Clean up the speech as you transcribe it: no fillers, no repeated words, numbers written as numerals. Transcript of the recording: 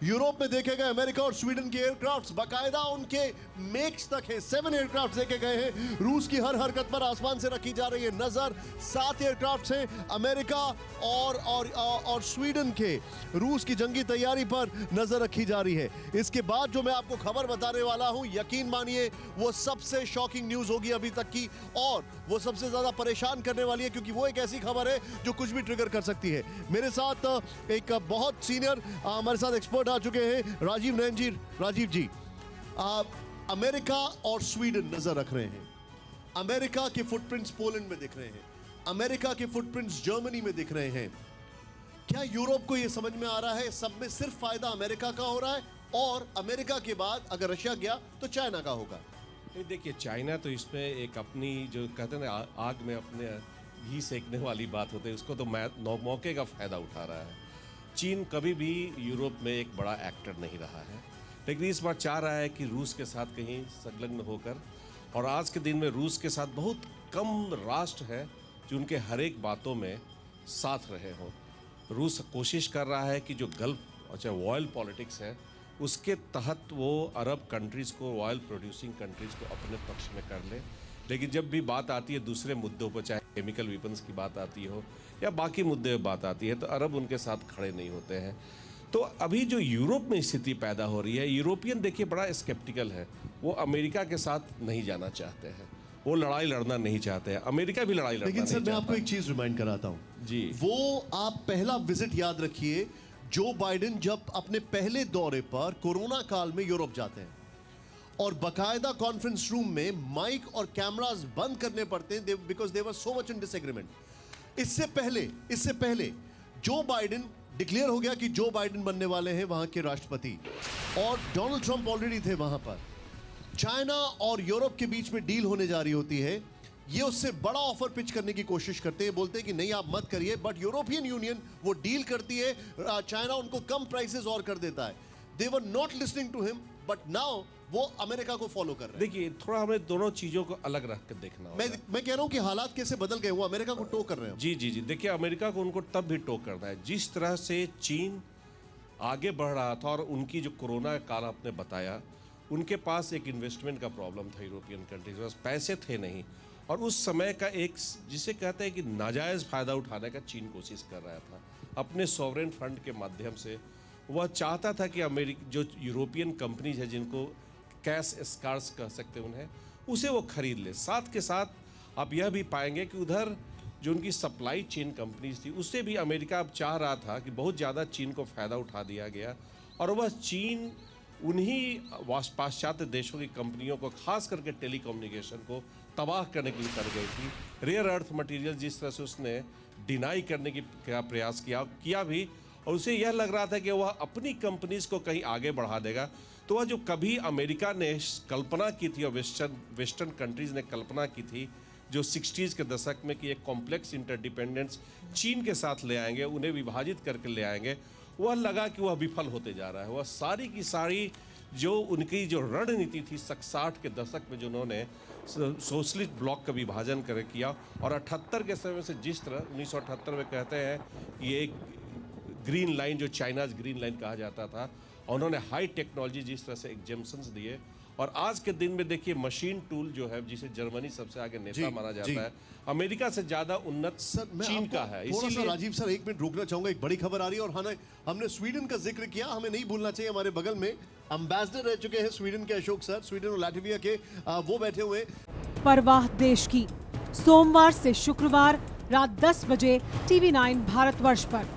Europe में देखे गए अमेरिका और स्वीडन के एयरक्राफ्ट्स, बाकायदा उनके मेक्स तक है। 7 एयरक्राफ्ट देखे गए हैं। रूस की हर हरकत पर आसमान से रखी जा रही है नजर। 7 एयरक्राफ्ट हैं अमेरिका और स्वीडन के। रूस की जंगी तैयारी पर नजर रखी जा रही है। इसके बाद जो मैं आपको खबर बताने वाला हूं, यकीन मानिए वो सबसे शॉकिंग न्यूज होगी अभी तक की, और वो सबसे ज्यादा परेशान करने वाली है, क्योंकि वो एक ऐसी खबर है जो कुछ भी ट्रिगर कर सकती है। मेरे साथ एक बहुत सीनियर हमारे साथ एक्सपर्ट आ चुके हैं, राजीव नयन जी। राजीव जी, अमेरिका और स्वीडन नजर रख रहे हैं। अमेरिका के फुटप्रिंट्स पोलैंड में दिख रहे हैं, अमेरिका के फुटप्रिंट्स जर्मनी में दिख रहे हैं। क्या यूरोप को यह समझ में आ रहा है सब में सिर्फ फायदा अमेरिका का हो रहा है, और अमेरिका के बाद अगर रशिया गया तो चाइना का होगा? देखिए, चाइना तो इसमें एक अपनी जो कहते हैं ना आग में अपने घी सेकने वाली बात होती है, उसको तो मौके का फायदा उठा रहा है। चीन कभी भी यूरोप में एक बड़ा एक्टर नहीं रहा है, लेकिन इस बार चाह रहा है कि रूस के साथ कहीं संलग्न होकर, और आज के दिन में रूस के साथ बहुत कम राष्ट्र है जो उनके हर एक बातों में साथ रहे हों। रूस कोशिश कर रहा है कि जो गल्फ अच्छा ऑयल पॉलिटिक्स है उसके तहत वो अरब कंट्रीज़ को, ऑयल प्रोड्यूसिंग कंट्रीज़ को अपने पक्ष में कर ले, लेकिन जब भी बात आती है दूसरे मुद्दों पर, चाहे केमिकल वेपन्स की बात आती हो या बाकी मुद्दे पर बात आती है, तो अरब उनके साथ खड़े नहीं होते हैं। तो अभी जो यूरोप में स्थिति पैदा हो रही है, यूरोपियन देखिए बड़ा स्केप्टिकल है। वो अमेरिका के साथ नहीं जाना चाहते हैं, वो लड़ाई लड़ना नहीं चाहते हैं, अमेरिका भी लड़ाई लड़ना नहीं चाहता। लेकिन सर, मैं आपको एक चीज रिमाइंड कराता हूं जी, वो आप पहला विजिट याद रखिए, जो बाइडेन जब अपने पहले दौरे पर कोरोना काल में यूरोप जाते हैं और बकायदा कॉन्फ्रेंस रूम में माइक और कैमरास बंद करने पड़ते हैं because they were so much in disagreement. इससे पहले जो बाइडेन डिक्लेयर हो गया कि जो बाइडेन बनने वाले हैं वहां के राष्ट्रपति, और डोनाल्ड ट्रंप ऑलरेडी थे वहां पर। चाइना और यूरोप के बीच में डील होने जा रही होती है, ये उससे बड़ा ऑफर पिच करने की कोशिश करते हैं, बोलते हैं कि नहीं आप मत करिए, बट यूरोपियन यूनियन वो डील करती है, चाइना उनको कम प्राइसेस और कर देता है। They were not listening to him, but now वो अमेरिका को फॉलो कर रहे हैं। देखिए, थोड़ा हमें दोनों चीज़ों को अलग रख कर देखना होगा। मैं कह रहा हूं कि हालात कैसे बदल गए, वो अमेरिका को टो कर रहे हैं। जी जी जी, देखिए, अमेरिका को उनको तब भी टो करना है जिस तरह से चीन आगे बढ़ रहा था, और उनकी जो कोरोना काल आपने बताया, उनके पास एक इन्वेस्टमेंट का प्रॉब्लम था, यूरोपियन कंट्रीज के पास पैसे थे नहीं, और उस समय का एक जिसे कहते हैं कि नाजायज़ फ़ायदा उठाने का चीन कोशिश कर रहा था अपने सॉवरेन फंड के माध्यम से। वह चाहता था कि जो यूरोपियन कंपनीज है, जिनको कैश स्कार्स कह सकते हैं उन्हें, उसे वो खरीद ले। साथ के साथ आप यह भी पाएंगे कि उधर जो उनकी सप्लाई चेन कंपनीज थी, उससे भी अमेरिका अब चाह रहा था कि बहुत ज़्यादा चीन को फ़ायदा उठा दिया गया, और वह चीन उन्हीं पाश्चात्य देशों की कंपनियों को, खास करके टेलीकम्युनिकेशन को तबाह करने के लिए कर गई थी। रेयर अर्थ मटेरियल जिस तरह से उसने डिनाई करने की प्रयास किया भी, और उसे यह लग रहा था कि वह अपनी कंपनीज को कहीं आगे बढ़ा देगा। तो वह जो कभी अमेरिका ने कल्पना की थी और वेस्टर्न कंट्रीज़ ने कल्पना की थी, जो 60s के दशक में कि एक कॉम्प्लेक्स इंटरडिपेंडेंस चीन के साथ ले आएंगे, उन्हें विभाजित करके ले आएंगे, वह लगा कि वह विफल होते जा रहा है। वह सारी की सारी जो उनकी जो रणनीति थी 60 के दशक में, जो उन्होंने सोशलिस्ट ब्लॉक का विभाजन कर किया, और 78 के समय से जिस तरह 1978 में कहते हैं कि एक ग्रीन लाइन, जो चाइनाज ग्रीन लाइन कहा जाता था, और उन्होंने हाई टेक्नोलॉजी जिस तरह से एग्जेम्पशंस दिए, और आज के दिन में देखिए मशीन टूल जो है, जिसे जर्मनी सबसे आगे नेता माना जाता है, अमेरिका से ज्यादा उन्नत चीन का है। इसीलिए राजीव सर, एक मिनट रुकना चाहूंगा, एक बड़ी खबर आ रही है, और हमने स्वीडन का जिक्र किया, हमें नहीं भूलना चाहिए। हमारे बगल में एम्बेसडर रह चुके हैं स्वीडन के अशोक सर, स्वीडन और लैटविया के, वो बैठे हुए। परवाह देश की, सोमवार से शुक्रवार रात 10 बजे TV9 भारतवर्ष पर।